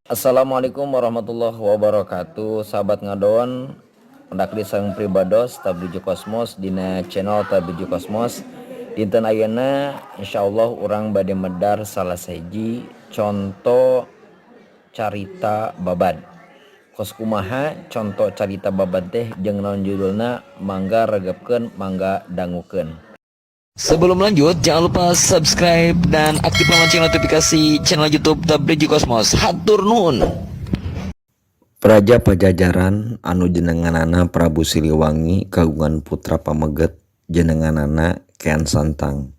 Assalamualaikum warahmatullahi wabarakatuh. Sahabat ngadon, pendak sang pribados Tabiju Kosmos dina channel Tabiju Kosmos. Dinten ayeuna insyaallah urang bade medar salah saji contoh carita babad. Kos kumaha contoh carita babad teh jeung naon judulna, mangga regepkeun, mangga dangukeun. Sebelum lanjut, jangan lupa subscribe dan aktifkan lonceng notifikasi channel YouTube Tabiju Kosmos. Hatur nuhun. Praja Pajajaran anu jenenganana Prabu Siliwangi kagungan putra pameget jenenganana Kian Santang.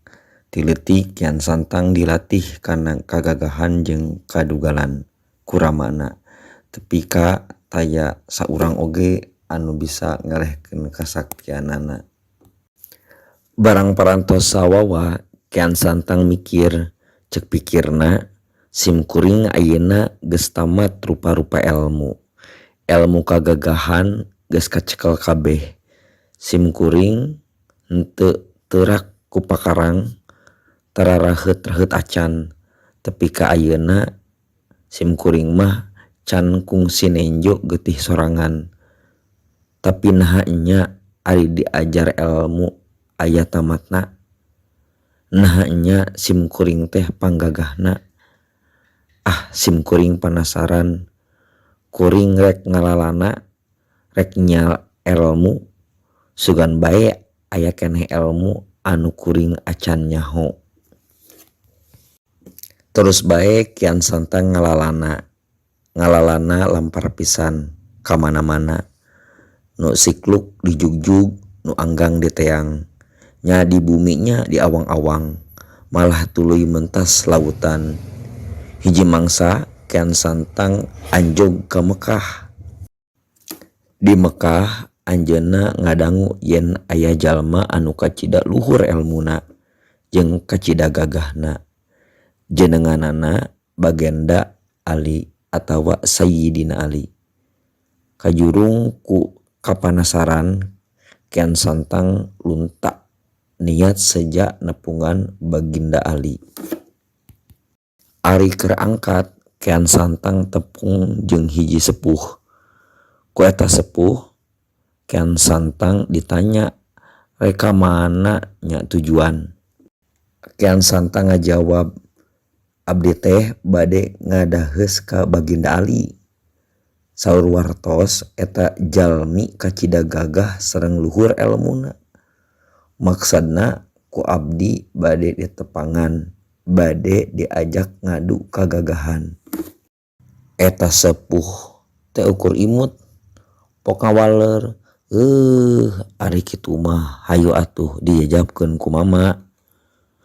Tileutik Kian Santang dilatih kana kagagahan jeung kadugalan kuramana. Tepika taya saurang oge anu bisa ngarehkeun kasaktianana. Barang parantos sawawa Kian Santang mikir, cek pikirna simkuring ayeuna geus tamat rupa-rupa ilmu kagagahan geus kacekel kabeh. Simkuring henteu teurak ku pakarang tararaheut-raheut acan, tepi ka ayeuna simkuring mah can kungsi nenjo getih sorangan. Tapi naha nya ari diajar ilmu aya tamatna, naha nya simkuring teh panggagahna. Simkuring penasaran, kuring rek ngalalana, rek nya ilmu, sugan bae aya keneh ilmu anu kuring acan nyaho. Terus bae Kian Santang ngalalana lampar pisan kamana-mana, nu sikluk di jugjug, nu anggang di teang, nya di buminya di awang-awang, malah tuluy mentas lautan. Hiji mangsa Kian Santang anjog ke Mekah. Di Mekah anjeunna ngadangu yen aya jalma anu kacida luhur elmuna jeung kacida gagahna. Jenenganana Bagenda Ali atawa Sayyidina Ali. Kajurung ku kapanasaran, Kian Santang lunta niat sejak nepungan Baginda Ali. Ari keur angkat Kian Santang tepung jeung hiji sepuh. Ku eta sepuh Kian Santang ditanya, reka mana nya tujuan. Kian Santang ngajawab, abdi teh bade ngadaheus ka Baginda Ali. Saur wartos eta jalmi kacida gagah sareng luhur elmuna. Maksudna ku abdi bade ditepangan, bade diajak ngadu kagagahan. Eta sepuh teu ukur imut, pok ngawaler, ari kitu mah hayu atuh dijajabkeun ku mama.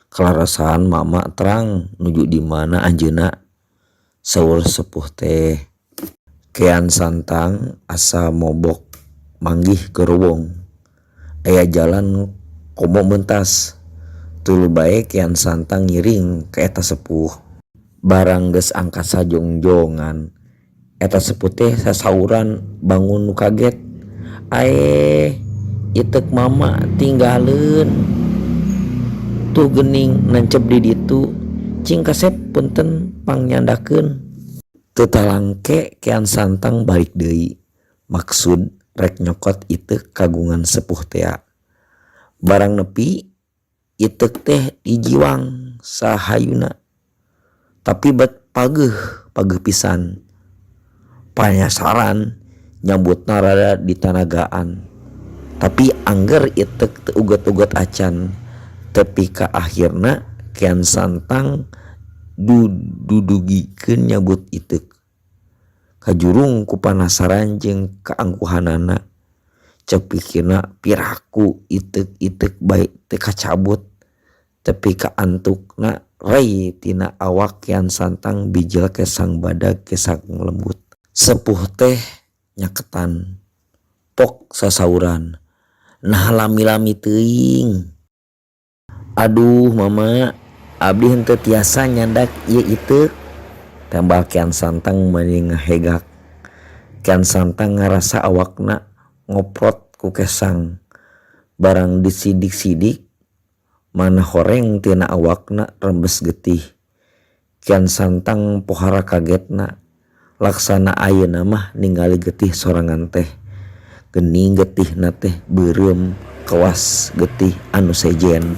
Kelarasan mama terang nuju di mana anjeuna, saur sepuh teh. Kian Santang asa mobok manggih gerowong, aya jalan komo mentas. Tuluy bae Kian Santang ngiring ka eta sepuh. Barang geus angkat sajongjongan, eta sepuh teh sasauran bangun nu kaget, itek mama tinggaleun. Tuh geuning nancep di ditu, cing kasep punten pangnyandakeun. Teu talangke Kian Santang balik deui, maksud rek nyokot itek kagungan sepuh teh. Barang nepi itek teh dijiwang sahayuna, tapi bet pageuh pisan. Panyasaran nyambutna rada ditanagaan, tapi angger itek teu uget-uget acan. Tapi ka akhirna Kian Santang dudugikeun nyabut itek. Kajurung ku panasaran jeung kaangkuhanana, cek pikirna piraku itek-itek bae teu kacabut. Tapi ka antukna rai tina awak Kian Santang bijil kesang badag kesang lembut. Sepuh teh nyaketan, pok sasauran, nah lami-lami teuing. Aduh mama, abdi henteu tiasa nyandak ieu itek. Tambah Kian Santang meuni ngahegak. Kian Santang ngarasa awakna ngoprot ku kesang. Barang disidik-sidik, mana horeng tina awakna rembes getih. Kian Santang pohara kagetna, laksana ayeuna mah ningali getih sorangan teh, geni getih na teh beureum kawas getih anu sejen.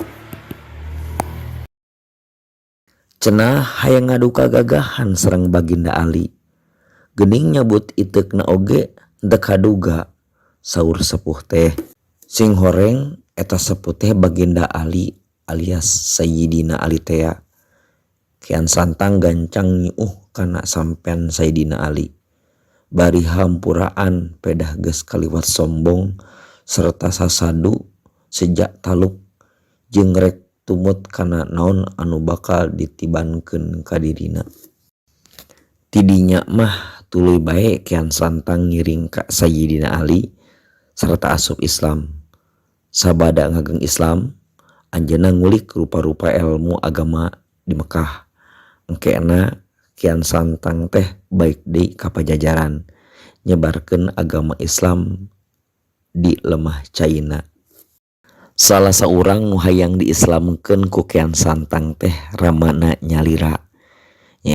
Cenah hayang ngadu kagagahan sareng Baginda Ali. Geuning nyebut iteukna oge dek kaduga, saur sepuh teh. Sing horeng eta sepuh teh Baginda Ali alias Sayyidina Ali teh. Kian Santang gancang nyiuh kana sampean Sayyidina Ali. Bari hampuraan pedah geus kaliwat sombong serta sasadu sejak taluk jeung rek tumut kana naon anu bakal ditibankeun ka dirina. Tidinya mah tuluy bae Kian Santang ngiring ka Sayyidina Ali serta asup Islam. Sabada ngageng Islam, anjeunna ngulik rupa-rupa ilmu agama di Mekah. Engkena Kian Santang teh baik deui ka Pajajaran, nyebarkeun agama Islam di lemah China. Salah saurang nu hayang diislamkeun ku Kian Santang teh ramana Nyalira.